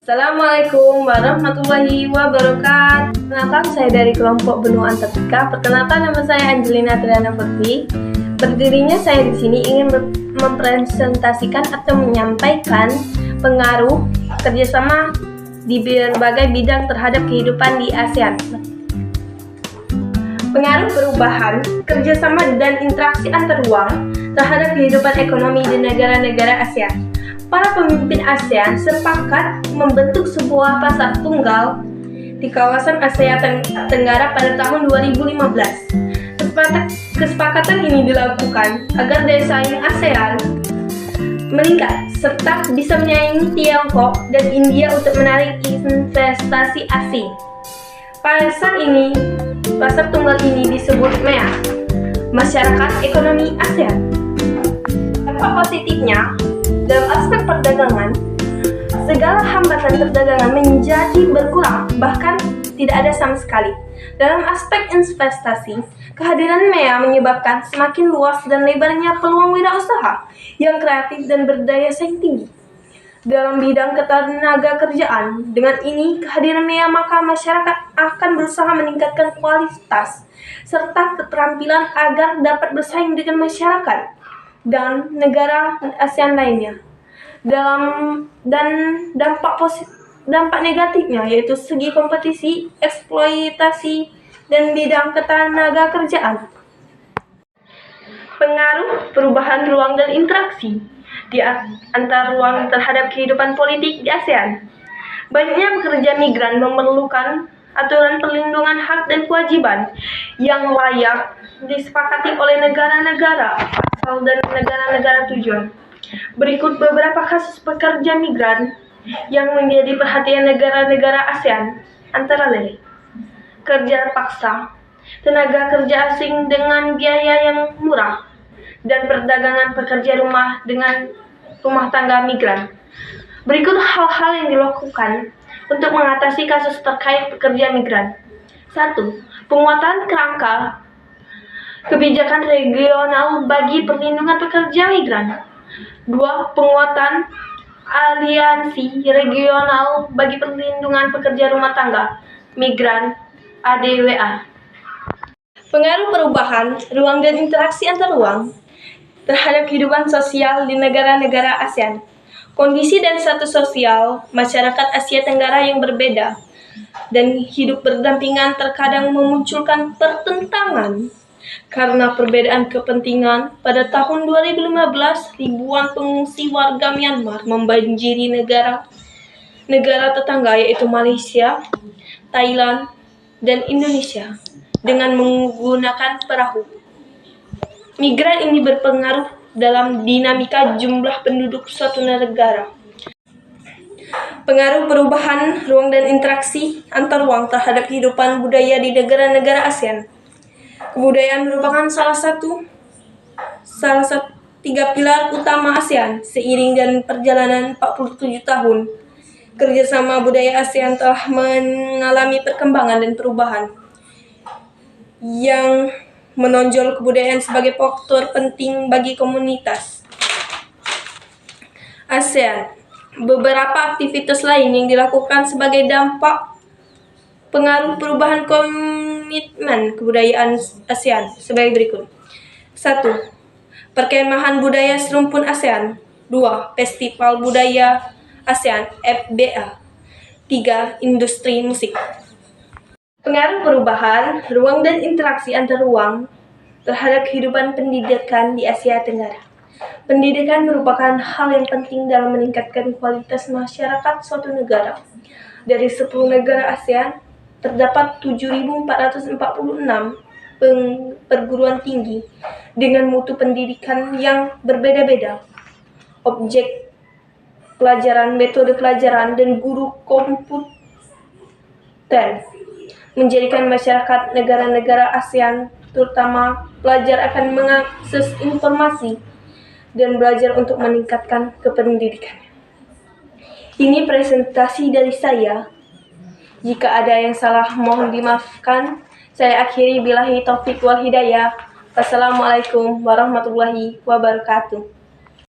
Assalamualaikum warahmatullahi wabarakatuh. Perkenalkan, saya dari kelompok Benua Antartika. Perkenalkan, nama saya Angelina Triana Putri. Berdirinya saya di sini ingin mempresentasikan atau menyampaikan pengaruh kerjasama di berbagai bidang terhadap kehidupan di ASEAN. Pengaruh perubahan, kerjasama dan interaksi antar ruang terhadap kehidupan ekonomi di negara-negara ASEAN. Para pemimpin ASEAN sepakat membentuk sebuah pasar tunggal di kawasan Asia Tenggara pada tahun 2015. Kesepakatan ini dilakukan agar daya saing ASEAN meningkat serta bisa menyaingi Tiongkok dan India untuk menarik investasi asing. Pasar tunggal ini disebut MEA, Masyarakat Ekonomi ASEAN. Dampak positifnya, dalam aspek perdagangan, segala hambatan perdagangan menjadi berkurang, bahkan tidak ada sama sekali. Dalam aspek investasi, kehadiran MEA menyebabkan semakin luas dan lebarnya peluang wirausaha yang kreatif dan berdaya saing tinggi. Dalam bidang ketenaga kerjaan, dengan ini kehadiran MEA maka masyarakat akan berusaha meningkatkan kualitas serta keterampilan agar dapat bersaing dengan masyarakat dan negara ASEAN lainnya. Dampak negatifnya yaitu segi kompetisi, eksploitasi, dan bidang ketenaga kerjaan. Pengaruh perubahan ruang dan interaksi di antar ruang terhadap kehidupan politik di ASEAN. Banyaknya pekerja migran memerlukan aturan perlindungan hak dan kewajiban yang layak disepakati oleh negara-negara asal dan negara-negara tujuan. Berikut beberapa kasus pekerja migran yang menjadi perhatian negara-negara ASEAN, antara lain kerja paksa, tenaga kerja asing dengan biaya yang murah, dan perdagangan pekerja rumah dengan rumah tangga migran. Berikut hal-hal yang dilakukan untuk mengatasi kasus terkait pekerja migran. 1. Penguatan kerangka kebijakan regional bagi perlindungan pekerja migran. 2. Penguatan aliansi regional bagi perlindungan pekerja rumah tangga migran ADWA. Pengaruh perubahan ruang dan interaksi antar ruang terhadap kehidupan sosial di negara-negara ASEAN. Kondisi dan status sosial masyarakat Asia Tenggara yang berbeda dan hidup berdampingan terkadang memunculkan pertentangan. Karena perbedaan kepentingan, pada tahun 2015 ribuan pengungsi warga Myanmar membanjiri negara tetangga yaitu Malaysia, Thailand, dan Indonesia dengan menggunakan perahu. Migran ini berpengaruh dalam dinamika jumlah penduduk suatu negara. Pengaruh perubahan ruang dan interaksi antar ruang terhadap kehidupan budaya di negara-negara ASEAN. Kebudayaan merupakan salah satu 3 pilar utama ASEAN. Seiring dan perjalanan 47 tahun, kerjasama budaya ASEAN telah mengalami perkembangan dan perubahan yang menonjol kebudayaan sebagai faktor penting bagi komunitas ASEAN. Beberapa aktivitas lain yang dilakukan sebagai dampak pengaruh perubahan komitmen kebudayaan ASEAN sebagai berikut. 1. Perkemahan budaya serumpun ASEAN. 2. Festival budaya ASEAN FBA. 3. Industri musik. Pengaruh perubahan ruang dan interaksi antar ruang terhadap kehidupan pendidikan di Asia Tenggara. Pendidikan merupakan hal yang penting dalam meningkatkan kualitas masyarakat suatu negara. Dari 10 negara ASEAN, terdapat 7.446 perguruan tinggi dengan mutu pendidikan yang berbeda-beda, objek pelajaran, metode pelajaran, dan guru komputer, menjadikan masyarakat negara-negara ASEAN, terutama pelajar, akan mengakses informasi dan belajar untuk meningkatkan kependidikannya. Ini presentasi dari saya. Jika ada yang salah, mohon dimaafkan. Saya akhiri billahi taufik wal hidayah. Wassalamualaikum warahmatullahi wabarakatuh.